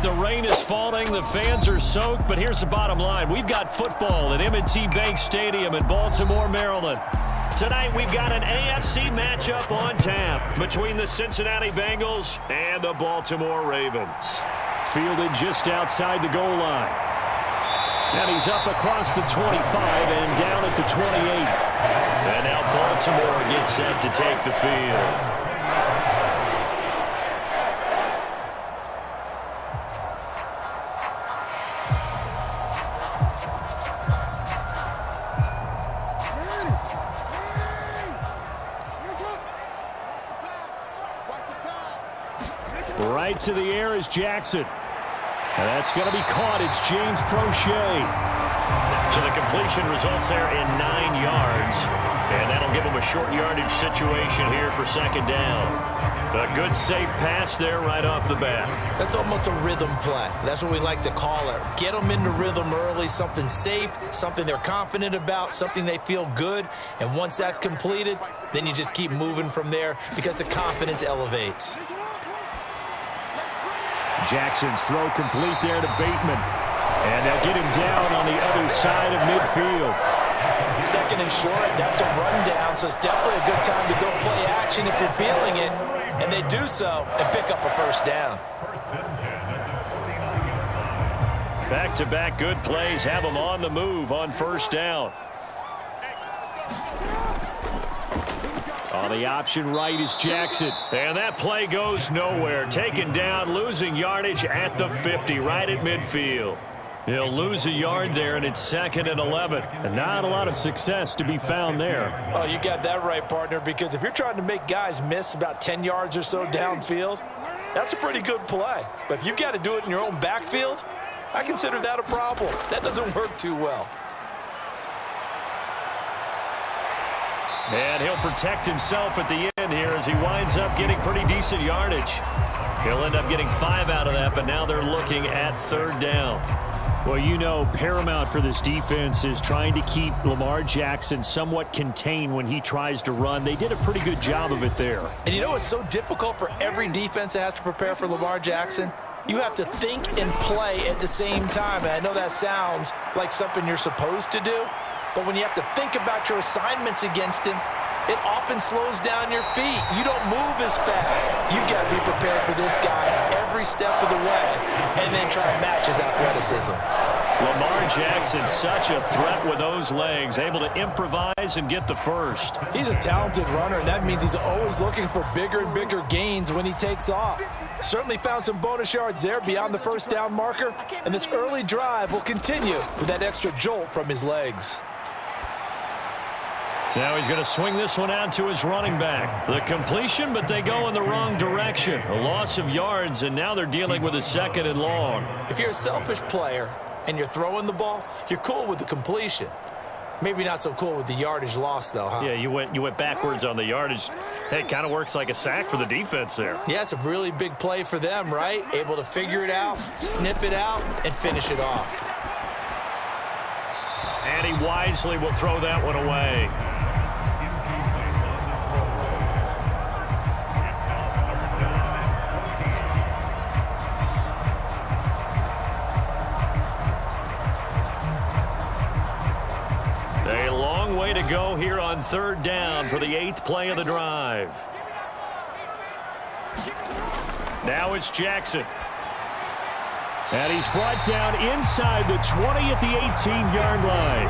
The rain is falling, the fans are soaked, but here's the bottom line. We've got football at M&T Bank Stadium in Baltimore, Maryland. Tonight we've got an AFC matchup on tap between the Cincinnati Bengals and the Baltimore Ravens. Fielded just outside the goal line. And he's up across the 25 and down at the 28. And now Baltimore gets set to take the field. Right to the air is Jackson. And that's going to be caught. It's James Prochet. So the completion results there in 9 yards. And that'll give him a short yardage situation here for second down. A good, safe pass there right off the bat. That's almost a rhythm play. That's what we like to call it. Get them into rhythm early, something safe, something they're confident about, something they feel good. And once that's completed, then you just keep moving from there because the confidence elevates. Jackson's throw complete there to Bateman. And they'll get him down on the other side of midfield. Second and short, that's a rundown, so it's definitely a good time to go play action if you're feeling it. And they do so and pick up a first down. Back-to-back good plays have them on the move on first down. On the option right is Jackson. And that play goes nowhere. Taken down, losing yardage at the 50, right at midfield. He'll lose a yard there, and it's 2nd and 11. And not a lot of success to be found there. Oh, you got that right, partner, because if you're trying to make guys miss about 10 yards or so downfield, that's a pretty good play. But if you've got to do it in your own backfield, I consider that a problem. That doesn't work too well. And he'll protect himself at the end here as he winds up getting pretty decent yardage. He'll end up getting 5 out of that, but now they're looking at third down. Well, you know, paramount for this defense is trying to keep Lamar Jackson somewhat contained when he tries to run. They did a pretty good job of it there. And you know it's so difficult for every defense that has to prepare for Lamar Jackson? You have to think and play at the same time. And I know that sounds like something you're supposed to do, but when you have to think about your assignments against him, it often slows down your feet. You don't move as fast. You got to be prepared for this guy every step of the way and then try and match his athleticism. Lamar Jackson, such a threat with those legs, able to improvise and get the first. He's a talented runner, and that means he's always looking for bigger and bigger gains when he takes off. Certainly found some bonus yards there beyond the first down marker, and this early drive will continue with that extra jolt from his legs. Now he's going to swing this one out to his running back. The completion, but they go in the wrong direction. A loss of yards, and now they're dealing with a 2nd and long. If you're a selfish player and you're throwing the ball, you're cool with the completion. Maybe not so cool with the yardage loss, though, huh? Yeah, you went backwards on the yardage. Hey, it kind of works like a sack for the defense there. Yeah, it's a really big play for them, right? Able to figure it out, sniff it out, and finish it off. And he wisely will throw that one away. A long way to go here on third down for the 8th play of the drive. Now it's Jackson. And he's brought down inside the 20 at the 18-yard line.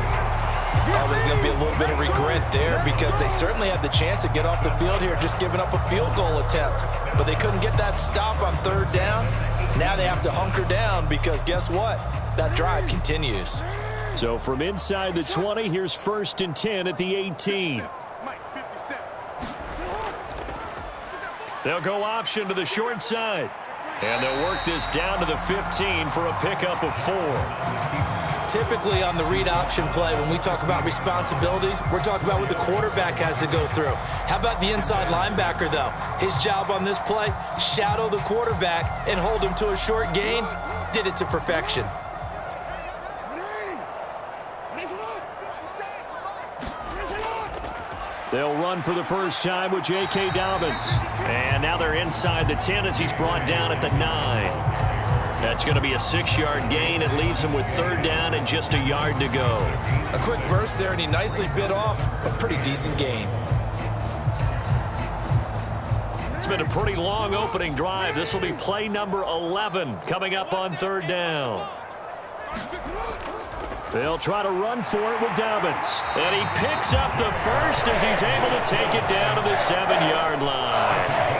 Oh, there's going to be a little bit of regret there because they certainly had the chance to get off the field here, just giving up a field goal attempt. But they couldn't get that stop on third down. Now they have to hunker down because guess what? That drive continues. So from inside the 20, here's 1st and 10 at the 18. They'll go option to the short side. And they'll work this down to the 15 for a pickup of 4. Typically on the read option play, when we talk about responsibilities, we're talking about what the quarterback has to go through. How about the inside linebacker, though? His job on this play, shadow the quarterback and hold him to a short gain. Did it to perfection. They'll run for the first time with J.K. Dobbins. And now they're inside the 10 as he's brought down at the 9. That's going to be a 6-yard gain. It leaves him with 3rd down and just a yard to go. A quick burst there, and he nicely bit off a pretty decent gain. It's been a pretty long opening drive. This will be play number 11 coming up on 3rd down. They'll try to run for it with Dobbins. And he picks up the first as he's able to take it down to the 7-yard line.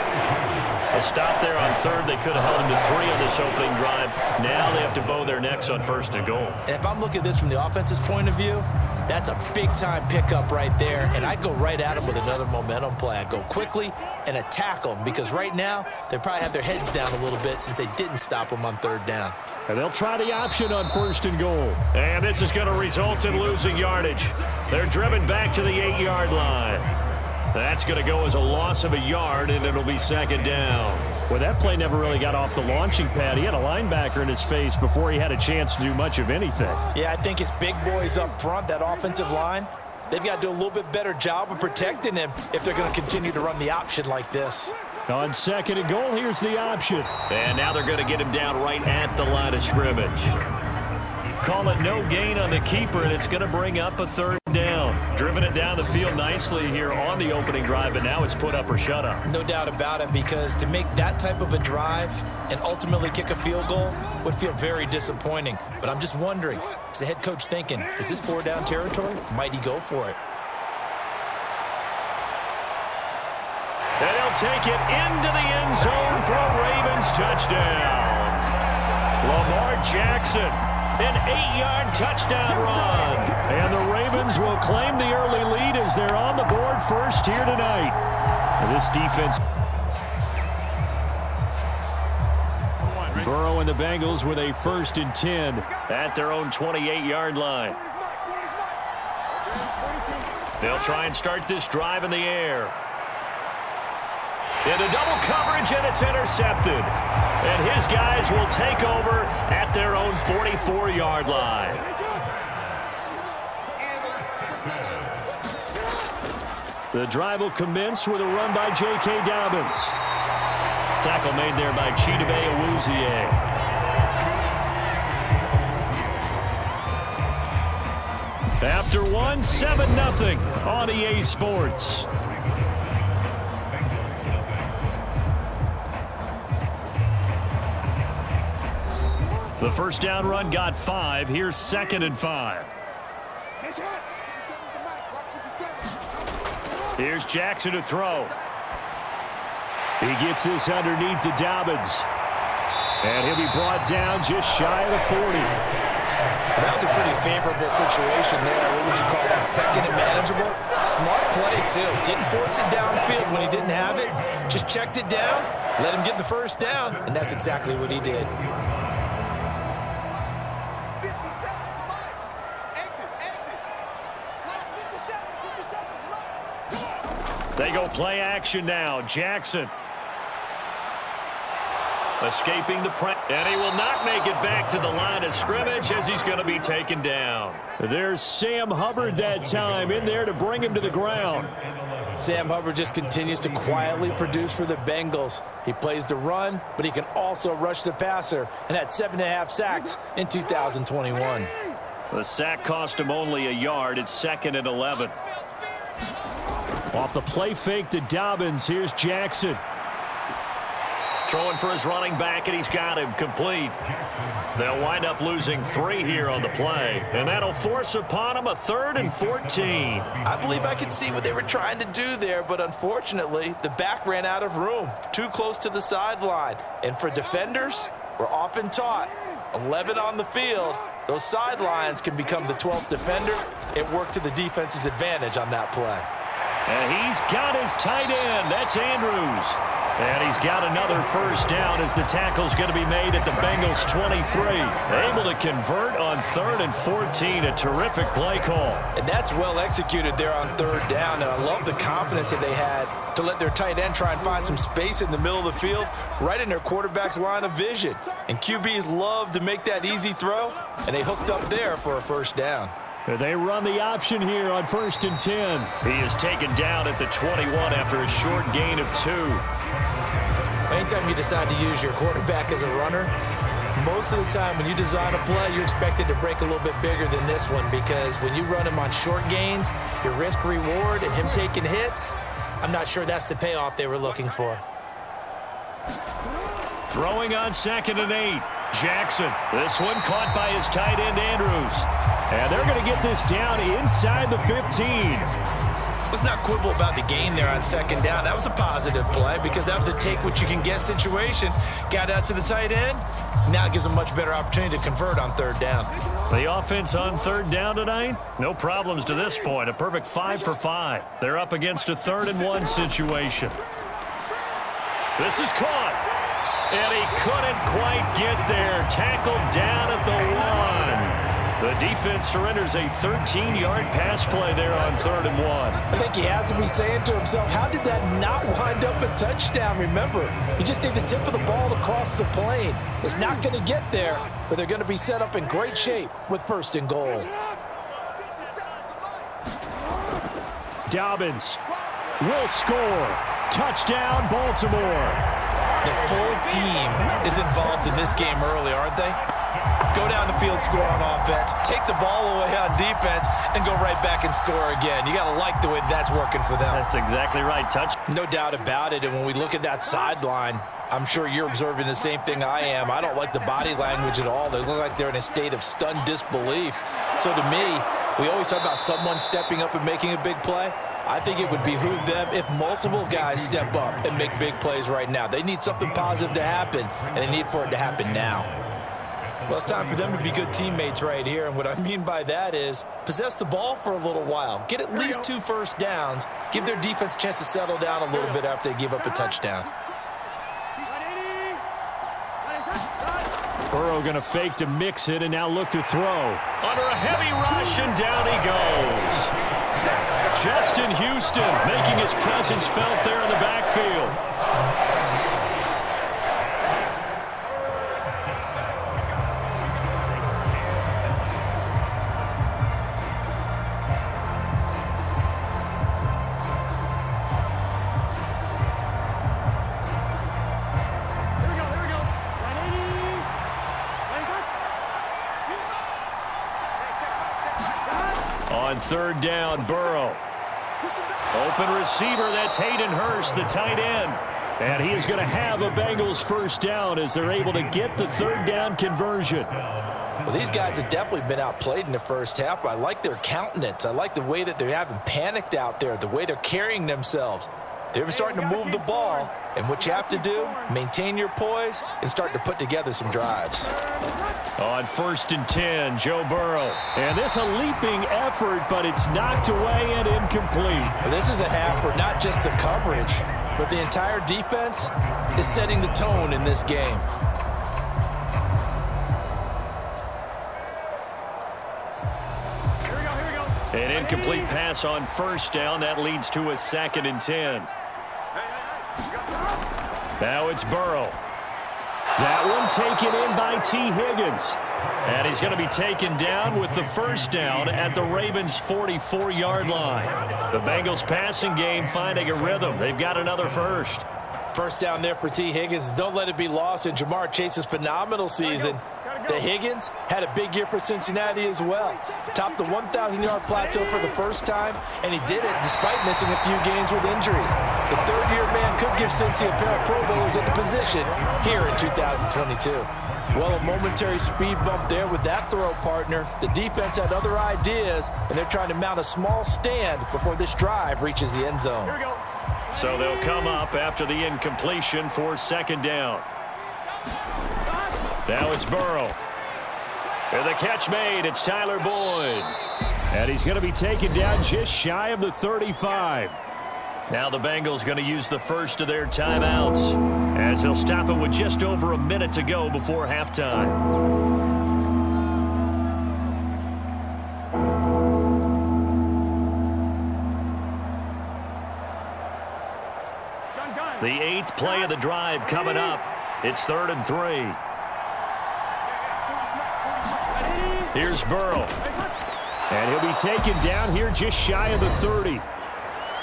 A stop there on 3rd. They could have held him to 3 on this opening drive. Now they have to bow their necks on 1st and goal. And if I'm looking at this from the offense's point of view, that's a big-time pickup right there. And I go right at him with another momentum play. I go quickly and attack them because right now they probably have their heads down a little bit since they didn't stop them on 3rd down. And they'll try the option on 1st and goal. And this is going to result in losing yardage. They're driven back to the 8-yard line. That's going to go as a loss of a yard, and it'll be 2nd down. Well, that play never really got off the launching pad. He had a linebacker in his face before he had a chance to do much of anything. Yeah, I think it's big boys up front, that offensive line. They've got to do a little bit better job of protecting him if they're going to continue to run the option like this. On 2nd and goal, here's the option. And now they're going to get him down right at the line of scrimmage. Call it no gain on the keeper, and it's going to bring up a 3rd down. Driven it down the field nicely here on the opening drive, but now it's put up or shut up. No doubt about it, because to make that type of a drive and ultimately kick a field goal would feel very disappointing. But I'm just wondering, is the head coach thinking, is this 4-down territory? Might he go for it? And he'll take it into the end zone for a Ravens touchdown. Lamar Jackson. An 8-yard touchdown run. And the Ravens will claim the early lead as they're on the board first here tonight. And this defense. Burrow and the Bengals with a 1st and 10 at their own 28-yard line. They'll try and start this drive in the air. Into double coverage, and it's intercepted. And his guys will take over at their own 44-yard line. The drive will commence with a run by J.K. Dobbins. Tackle made there by Chidobe Awuzie. After 1, 7-0 on EA Sports. The 1st down run got 5. Here's 2nd and 5. Here's Jackson to throw. He gets this underneath to Dobbins. And he'll be brought down just shy of the 40. That was a pretty favorable situation there. What would you call that? 2nd and manageable? Smart play, too. Didn't force it downfield when he didn't have it. Just checked it down, let him get the 1st down, and that's exactly what he did. They go play action now. Jackson. Escaping the press. And he will not make it back to the line of scrimmage as he's going to be taken down. There's Sam Hubbard that time in there to bring him to the ground. Sam Hubbard just continues to quietly produce for the Bengals. He plays the run, but he can also rush the passer, and had 7.5 sacks in 2021. The sack cost him only a yard. It's 2nd and 11. Off the play fake to Dobbins. Here's Jackson. Throwing for his running back, and he's got him complete. They'll wind up losing 3 here on the play, and that'll force upon him a 3rd and 14. I believe I could see what they were trying to do there, but unfortunately, the back ran out of room, too close to the sideline. And for defenders, we're often taught, 11 on the field, those sidelines can become the 12th defender. It worked to the defense's advantage on that play. And he's got his tight end. That's Andrews. And he's got another 1st down as the tackle's going to be made at the Bengals 23. Able to convert on 3rd and 14. A terrific play call. And that's well executed there on 3rd down. And I love the confidence that they had to let their tight end try and find some space in the middle of the field, right in their quarterback's line of vision. And QBs love to make that easy throw, and they hooked up there for a 1st down. They run the option here on 1st and 10. He is taken down at the 21 after a short gain of 2. Anytime you decide to use your quarterback as a runner, Most of the time when you design a play, you're expected to break a little bit bigger than this one, because when you run him on short gains, your risk-reward and him taking hits, I'm not sure that's the payoff they were looking for. Throwing on 2nd and 8. Jackson. This one caught by his tight end, Andrews. And they're going to get this down inside the 15. Let's not quibble about the gain there on 2nd down. That was a positive play because that was a take-what-you-can-get situation. Got out to the tight end. Now it gives them a much better opportunity to convert on 3rd down. The offense on 3rd down tonight, no problems to this point. A perfect 5 for 5. They're up against a 3rd and 1 situation. This is caught. And he couldn't quite get there. Tackled down at the 1. The defense surrenders a 13-yard pass play there on 3rd and 1. I think he has to be saying to himself, how did that not wind up a touchdown? Remember, you just need the tip of the ball to cross the plane. It's not going to get there, but they're going to be set up in great shape with 1st and goal. Dobbins will score. Touchdown, Baltimore. The full team is involved in this game early, aren't they? Go down the field, score on offense, take the ball away on defense, and go right back and score again. You got to like the way that's working for them. That's exactly right. Touch. No doubt about it. And when we look at that sideline, I'm sure you're observing the same thing I am. I don't like the body language at all. They look like they're in a state of stunned disbelief. So to me, we always talk about someone stepping up and making a big play. I think it would behoove them if multiple guys step up and make big plays right now. They need something positive to happen, and they need for it to happen now. Well, it's time for them to be good teammates right here, and what I mean by that is possess the ball for a little while, get at least 2 first downs, give their defense a chance to settle down a little bit after they give up a touchdown. Burrow going to fake to mix it and now look to throw. Under a heavy rush, and down he goes. Justin Houston making his presence felt there in the backfield. On 3rd down, Burrow. Open receiver, that's Hayden Hurst, the tight end. And he is going to have a Bengals first down as they're able to get the 3rd down conversion. Well, these guys have definitely been outplayed in the first half. I like their countenance. I like the way that they haven't panicked out there, the way they're carrying themselves. They're starting to move the ball, and what you have to do, maintain your poise and start to put together some drives. On 1st and 10, Joe Burrow. And this a leaping effort, but it's knocked away and incomplete. Well, this is a half where not just the coverage, but the entire defense is setting the tone in this game. An incomplete pass on 1st down. That leads to a 2nd and 10. Now it's Burrow. That one taken in by T. Higgins. And he's going to be taken down with the first down at the Ravens' 44-yard line. The Bengals passing game finding a rhythm. They've got another first. First down there for T. Higgins. Don't let it be lost in Jamar Chase's phenomenal season. The Higgins had a big year for Cincinnati as well. Topped the 1,000-yard plateau for the first time, and he did it despite missing a few games with injuries. The third-year man could give Cincy a pair of Pro Bowlers at the position here in 2022. Well, a momentary speed bump there with that throw partner. The defense had other ideas, and they're trying to mount a small stand before this drive reaches the end zone. So they'll come up after the incompletion for 2nd down. Now it's Burrow. And the catch made. It's Tyler Boyd. And he's going to be taken down just shy of the 35. Now the Bengals going to use the first of their timeouts as they'll stop it with just over a minute to go before halftime. The 8th play of the drive coming up. It's 3rd and 3. Here's Burrow. And he'll be taken down here just shy of the 30.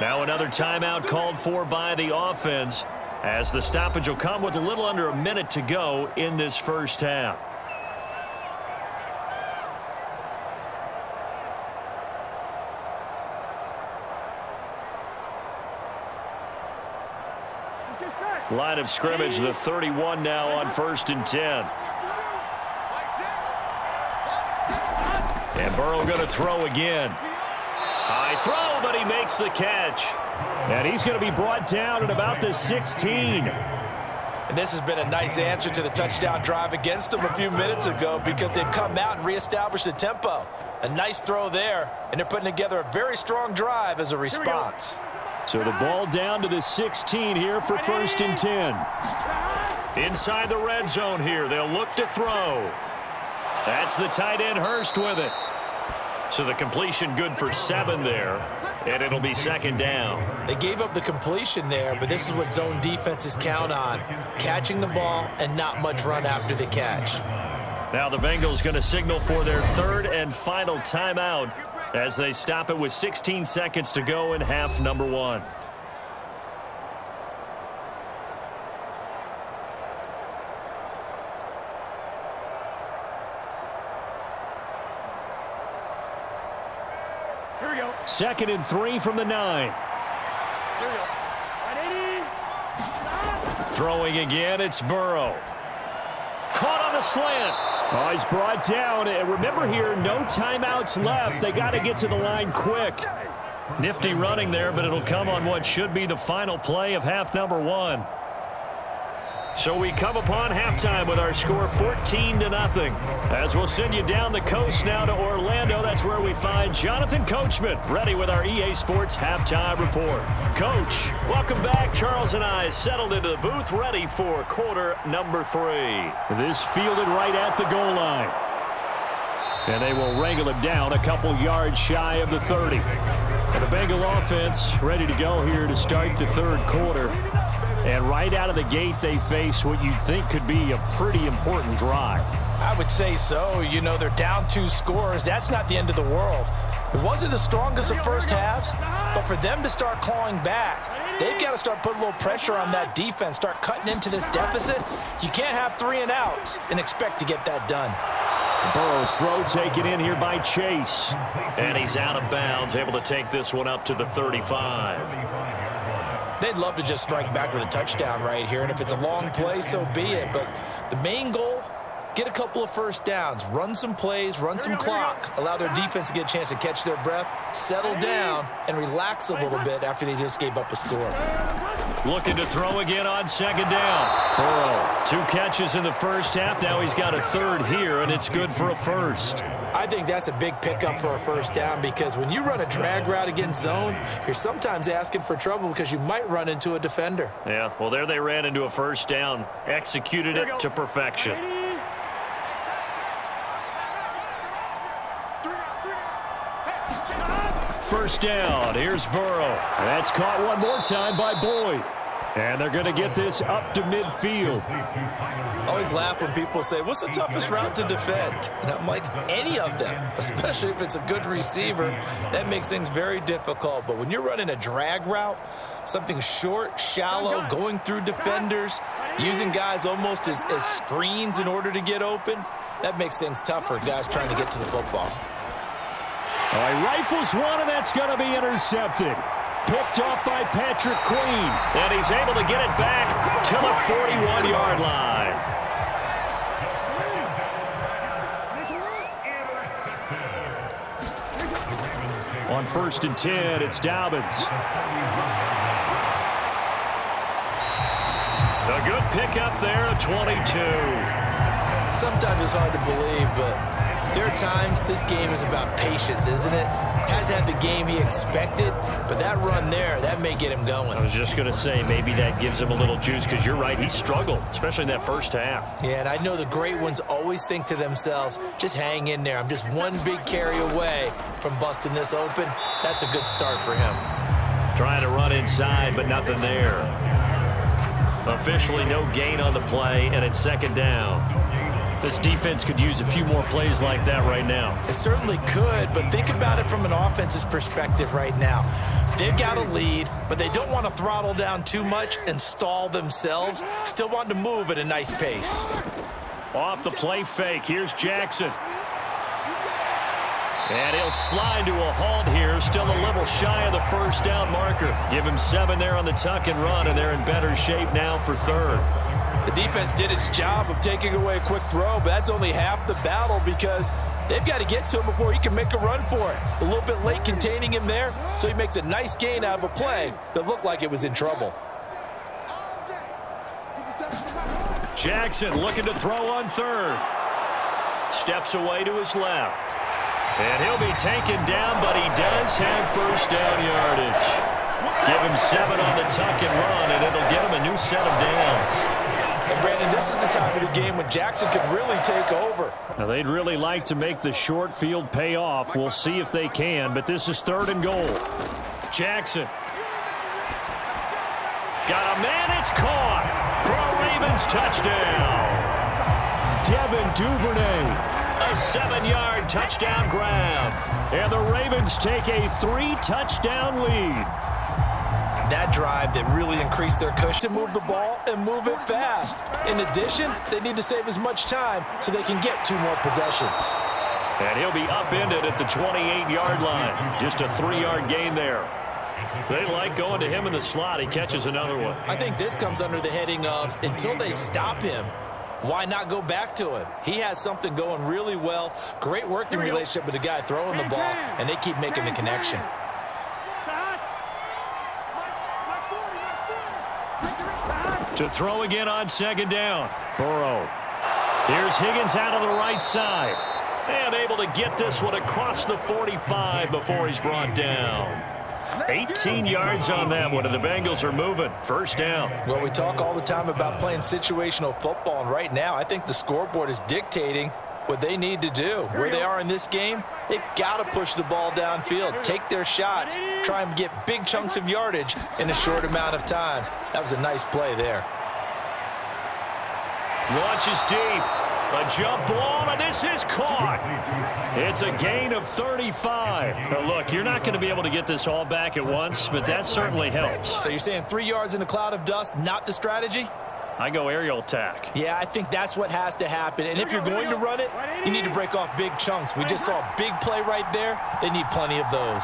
Now another timeout called for by the offense as the stoppage will come with a little under a minute to go in this first half. Line of scrimmage, the 31 now on 1st and 10. And Burrow going to throw again. High throw, but he makes the catch. And he's going to be brought down at about the 16. And this has been a nice answer to the touchdown drive against them a few minutes ago because they've come out and reestablished the tempo. A nice throw there, and they're putting together a very strong drive as a response. So the ball down to the 16 here for 1st and 10. Inside the red zone here, they'll look to throw. That's the tight end Hurst with it. So the completion good for 7 there, and it'll be 2nd down. They gave up the completion there, but this is what zone defenses count on, catching the ball and not much run after the catch. Now the Bengals going to signal for their 3rd and final timeout as they stop it with 16 seconds to go in half number 1. Here we go. 2nd and 3 from the 9. Here we go. 180. Throwing again, it's Burrow. Caught on the slant. Oh, he's brought down. And remember here, no timeouts left. They got to get to the line quick. Nifty running there, but it'll come on what should be the final play of half number 1. So we come upon halftime with our score 14-0. As we'll send you down the coast now to Orlando. That's where we find Jonathan Coachman ready with our EA Sports halftime report. Coach, welcome back. Charles and I settled into the booth ready for quarter number 3. This fielded right at the goal line. And they will wrangle him down a couple yards shy of the 30. And the Bengal offense ready to go here to start the 3rd quarter. And right out of the gate, they face what you think could be a pretty important drive. I would say so. You know, they're down 2 scores. That's not the end of the world. It wasn't the strongest of first halves, but for them to start clawing back, they've got to start putting a little pressure on that defense, start cutting into this deficit. You can't have 3 and outs and expect to get that done. Burrow's throw taken in here by Chase. And he's out of bounds, able to take this one up to the 35. They'd love to just strike back with a touchdown right here, and if it's a long play, so be it. But the main goal, get a couple of first downs, run some plays, run some clock, allow their defense to get a chance to catch their breath, settle down, and relax a little bit after they just gave up a score. Looking to throw again on 2nd down. Burrow, 2 catches in the first half. Now he's got a 3rd here, and it's good for a 1st. I think that's a big pickup for a first down because when you run a drag route against zone, you're sometimes asking for trouble because you might run into a defender. Yeah, well, there they ran into a first down, executed it to perfection. First down, here's Burrow. That's caught one more time by Boyd. And they're going to get this up to midfield. I always laugh when people say, what's the toughest route to defend? And I'm like, any of them, especially if it's a good receiver. That makes things very difficult. But when you're running a drag route, something short, shallow, going through defenders, using guys almost as screens in order to get open, that makes things tougher, guys trying to get to the football. All right, rifles one, and that's going to be intercepted. Picked off by Patrick Queen. And he's able to get it back to the 41-yard line. On 1st and 10, it's Dobbins. A good pickup there at 22. Sometimes it's hard to believe, but there are times this game is about patience, isn't it? Hasn't had the game he expected, but that run there, that may get him going. I was just going to say, maybe that gives him a little juice, because you're right, he struggled, especially in that first half. Yeah, and I know the great ones always think to themselves, just hang in there. I'm just one big carry away from busting this open. That's a good start for him. Trying to run inside, but nothing there. Officially no gain on the play, and it's 2nd down. This defense could use a few more plays like that right now. It certainly could, but think about it from an offense's perspective right now. They've got a lead, but they don't want to throttle down too much and stall themselves. Still want to move at a nice pace. Off the play fake, here's Jackson. And he'll slide to a halt here, still a little shy of the first down marker. Give him 7 there on the tuck and run, and they're in better shape now for third. The defense did its job of taking away a quick throw, but that's only half the battle because they've got to get to him before he can make a run for it. A little bit late containing him there, so he makes a nice gain out of a play that looked like it was in trouble. Jackson looking to throw on third. Steps away to his left. And he'll be taken down, but he does have first down yardage. Give him 7 on the tuck and run, and it'll get him a new set of downs. And Brandon, this is the time of the game when Jackson could really take over. Now, they'd really like to make the short field pay off. We'll see if they can, but this is 3rd and goal. Jackson. Got a man, it's caught for a Ravens touchdown. Devin Duvernay. A 7-yard touchdown grab. And the Ravens take a 3-touchdown lead. That drive that really increased their cushion to move the ball and move it fast. In addition, they need to save as much time so they can get 2 more possessions. And he'll be upended at the 28-yard line. Just a 3-yard gain there. They like going to him in the slot. He catches another one. I think this comes under the heading of until they stop him, why not go back to him? He has something going really well. Great working relationship with the guy throwing the ball, and they keep making the connection. To throw again on 2nd down. Burrow. Here's Higgins out of the right side. And able to get this one across the 45 before he's brought down. 18 yards on that one, and the Bengals are moving. First down. Well, we talk all the time about playing situational football, and right now I think the scoreboard is dictating what they need to do. Where they are in this game, they've got to push the ball downfield, take their shots, try and get big chunks of yardage in a short amount of time. That was a nice play there. Launches deep. A jump ball, and this is caught. It's a gain of 35. Now, look, you're not going to be able to get this all back at once, but that certainly helps. So you're saying 3 yards in a cloud of dust, not the strategy? I go aerial attack. Yeah, I think that's what has to happen. And if you're going to run it, you need to break off big chunks. We just saw a big play right there. They need plenty of those.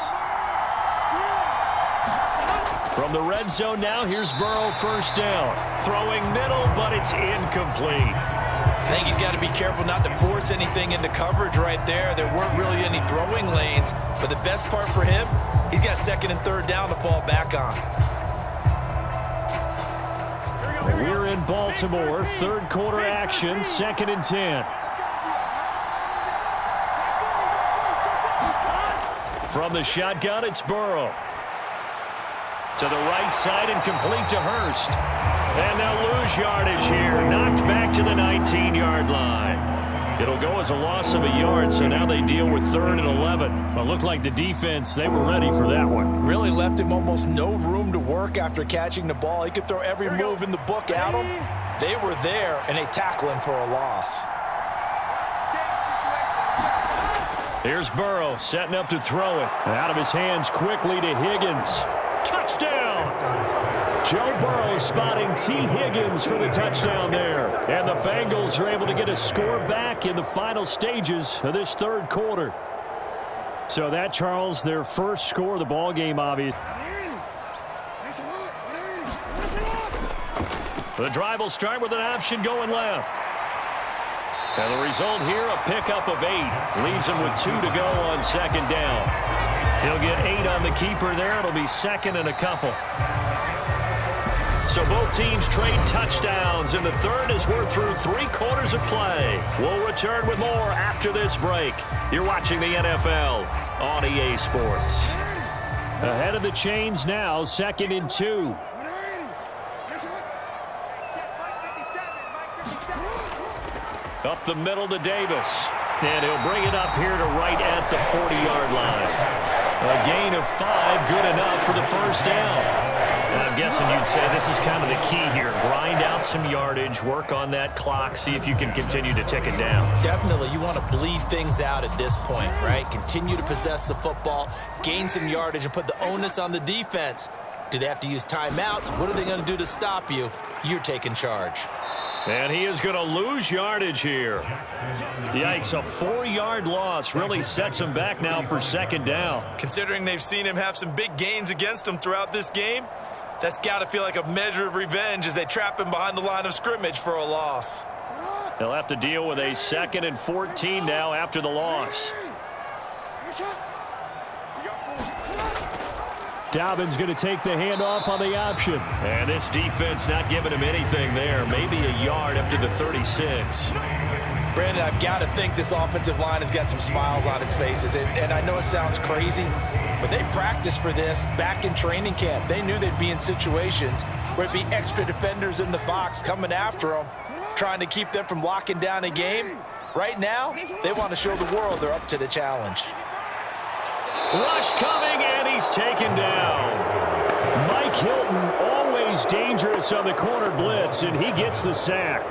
From the red zone now, here's Burrow, first down. Throwing middle, but it's incomplete. I think he's got to be careful not to force anything into coverage right there. There weren't really any throwing lanes, but the best part for him, he's got 2nd and 3rd down to fall back on. We're in Baltimore, 3rd quarter action, 2nd and 10. From the shotgun, it's Burrow. To the right side and complete to Hurst. And they'll lose yardage here. Knocked back to the 19-yard line. It'll go as a loss of a yard, so now they deal with 3rd and 11. Well, looked like the defense, they were ready for that one. Really left him almost no room to work after catching the ball. He could throw every move in the book at him. They were there, and they tackle him for a loss. Here's Burrow setting up to throw it. Out of his hands quickly to Higgins. Touchdown! Joe Burrow spotting T. Higgins for the touchdown there. And the Bengals are able to get a score back in the final stages of this 3rd quarter. So that, Charles, their first score of the ball game, obviously. The drive will start with an option going left. And the result here, a pickup of 8. Leaves him with 2 to go on 2nd down. He'll get 8 on the keeper there. It'll be 2nd and a couple. So both teams trade touchdowns, and the 3rd as we're through 3 quarters of play. We'll return with more after this break. You're watching the NFL on EA Sports. Ahead of the chains now, 2nd and 2. Up the middle to Davis. And he'll bring it up here to right at the 40-yard line. A gain of 5, good enough for the first down. And I'm guessing you'd say this is kind of the key here. Grind out some yardage, work on that clock, see if you can continue to tick it down. Definitely. You want to bleed things out at this point, right? Continue to possess the football, gain some yardage, and put the onus on the defense. Do they have to use timeouts? What are they going to do to stop you? You're taking charge. And he is going to lose yardage here. Yikes, a 4-yard loss really sets him back now for second down. Considering they've seen him have some big gains against him throughout this game, that's got to feel like a measure of revenge as they trap him behind the line of scrimmage for a loss. He'll have to deal with a 2nd and 14 now after the loss. Dobbins going to take the handoff on the option. And this defense not giving him anything there. Maybe a yard up to the 36. Brandon, I've got to think this offensive line has got some smiles on its faces. And I know it sounds crazy, but they practiced for this back in training camp. They knew they'd be in situations where it'd be extra defenders in the box coming after them, trying to keep them from locking down a game. Right now, they want to show the world they're up to the challenge. Rush coming, and he's taken down. Mike Hilton, always dangerous on the corner blitz, and he gets the sack.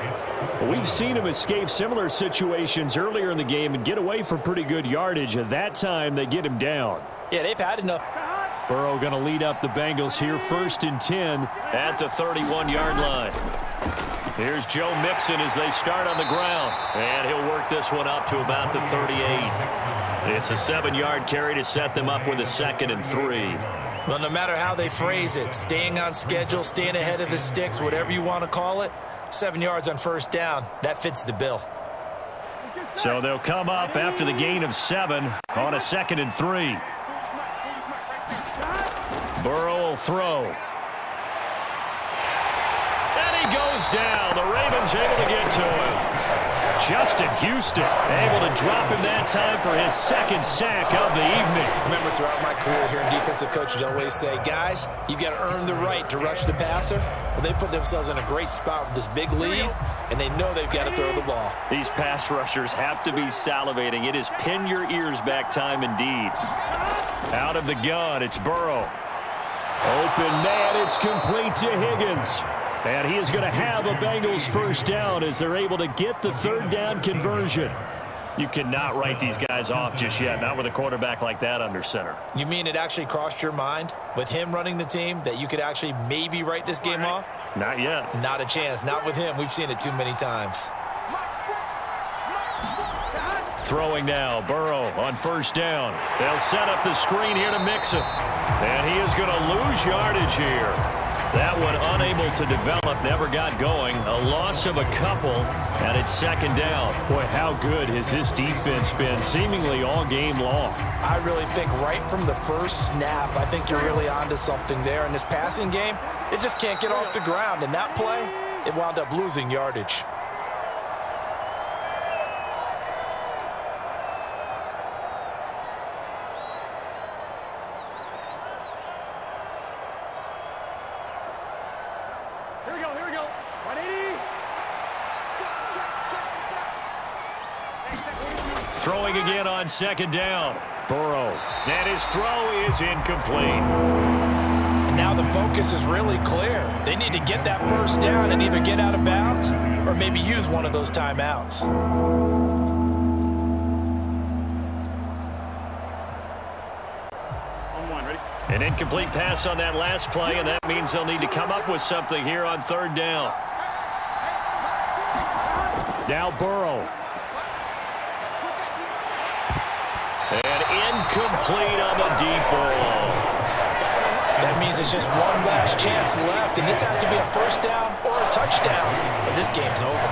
We've seen him escape similar situations earlier in the game and get away from pretty good yardage. At that time, they get him down. Yeah, they've had enough. Burrow going to lead up the Bengals here, 1st and 10 at the 31-yard line. Here's Joe Mixon as they start on the ground, and he'll work this one up to about the 38. It's a 7-yard carry to set them up with a 2nd and 3. Well, no matter how they phrase it, staying on schedule, staying ahead of the sticks, whatever you want to call it, 7 yards on 1st down, that fits the bill. So they'll come up after the gain of 7 on a 2nd and 3. Burrow will throw. And he goes down. The Ravens able to get to him. Justin Houston able to drop him that time for his 2nd sack of the evening. Remember, throughout my career here in defensive coaches always say, guys, you got to earn the right to rush the passer. Well, they put themselves in a great spot with this big lead, and they know they've got to throw the ball. These pass rushers have to be salivating. It is pin your ears back time indeed. Out of the gun, it's Burrow. Open man, it's complete to Higgins. And he is going to have a Bengals 1st down as they're able to get the 3rd down conversion. You cannot write these guys off just yet, not with a quarterback like that under center. You mean it actually crossed your mind with him running the team that you could actually maybe write this game off? Not yet. Not a chance. Not with him. We've seen it too many times. Throwing now, Burrow on 1st down. They'll set up the screen here to Mixon. And he is going to lose yardage here. That one unable to develop, never got going. A loss of a couple, and it's 2nd down. Boy, how good has this defense been seemingly all game long? I really think right from the first snap, I think you're really onto something there. In this passing game, it just can't get off the ground. And that play, it wound up losing yardage. Throwing again on 2nd down. Burrow. And his throw is incomplete. And now the focus is really clear. They need to get that 1st down and either get out of bounds or maybe use one of those timeouts. An incomplete pass on that last play, and that means they'll need to come up with something here on 3rd down. Now Burrow. And incomplete on the deep ball. That means it's just one last chance left, and this has to be a 1st down or a touchdown, or this game's over.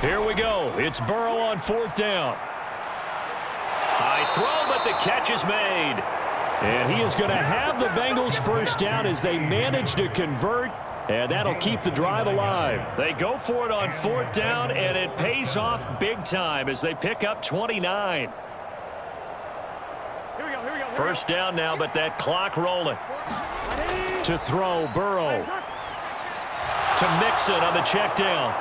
Here we go. It's Burrow on 4th down. High throw, but the catch is made. And he is going to have the Bengals 1st down as they manage to convert, and that'll keep the drive alive. They go for it on 4th down, and it pays off big time as they pick up 29. First down now, but that clock rolling. To throw, Burrow. To Mixon on the check down.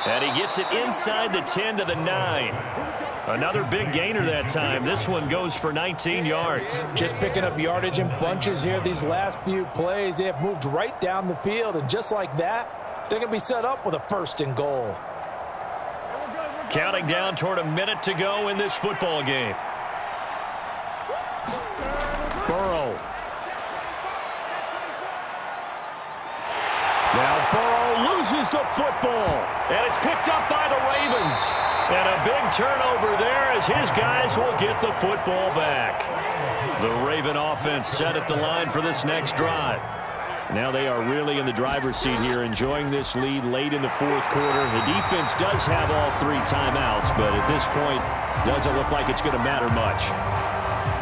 And he gets it inside the 10 to the 9. Another big gainer that time. This one goes for 19 yards. Just picking up yardage in bunches here these last few plays. They have moved right down the field, and just like that, They're going to be set up with a 1st and goal. Counting down toward a minute to go in this football game. Burrow. Now Burrow loses the football. And it's picked up by the Ravens. And a big turnover there as his guys will get the football back. The Raven offense set at the line for this next drive. Now they are really in the driver's seat here, enjoying this lead late in the 4th quarter. The defense does have all 3 timeouts, but at this point, doesn't look like it's going to matter much.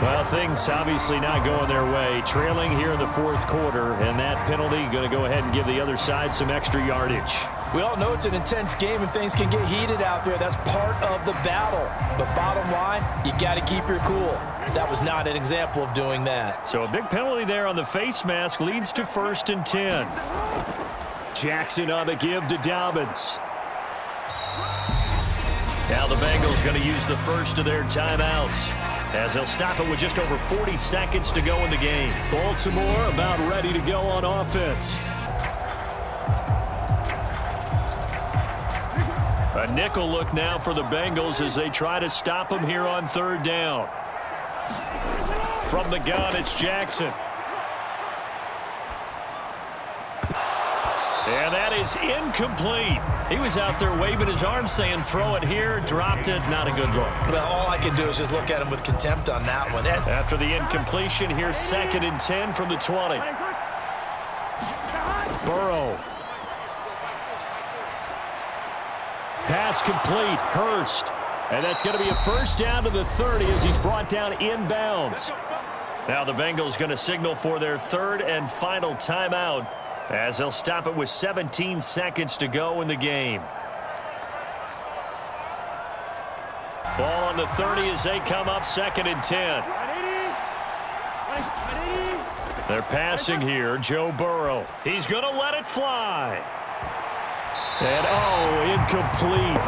Well, things obviously not going their way. Trailing here in the 4th quarter, and that penalty going to go ahead and give the other side some extra yardage. We all know it's an intense game and things can get heated out there. That's part of the battle. But bottom line, you got to keep your cool. That was not an example of doing that. So a big penalty there on the face mask leads to 1st and 10. Jackson on the give to Dobbins. Now the Bengals going to use the first of their timeouts, as they'll stop it with just over 40 seconds to go in the game. Baltimore about ready to go on offense. A nickel look now for the Bengals as they try to stop them here on 3rd down. From the gun, it's Jackson. And that is incomplete. He was out there waving his arm saying, throw it here, dropped it, not a good look. Well, all I can do is just look at him with contempt on that one. After the incompletion, here's 2nd and 10 from the 20. Burrow. Pass complete, Hurst. And that's going to be a 1st down to the 30 as he's brought down inbounds. Now the Bengals going to signal for their 3rd and final timeout, as they'll stop it with 17 seconds to go in the game. Ball on the 30 as they come up 2nd and 10. They're passing here, Joe Burrow. He's going to let it fly. And, incomplete.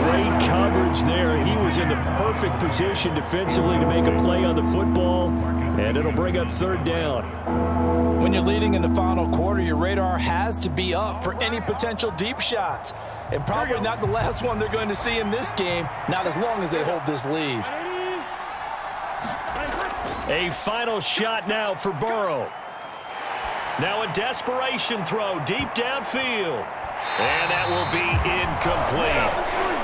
Great coverage there. He was in the perfect position defensively to make a play on the football, and it'll bring up 3rd down. When you're leading in the final quarter, your radar has to be up for any potential deep shots. And probably not the last one they're going to see in this game, not as long as they hold this lead. A final shot now for Burrow. Now a desperation throw deep downfield. And that will be incomplete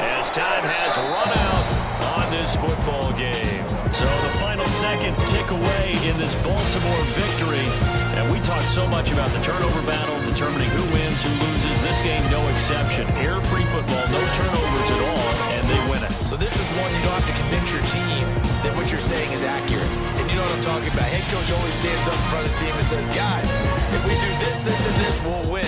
as time has run out on this football game. So the final seconds tick away in this Baltimore victory. And we talk so much about the turnover battle, determining who wins, who loses. This game, no exception. Air-free football, no turnovers at all, and they win it. So this is one you don't have to convince your team that what you're saying is accurate. And you know what I'm talking about. Head coach always stands up in front of the team and says, guys, if we do this, this, and this, we'll win.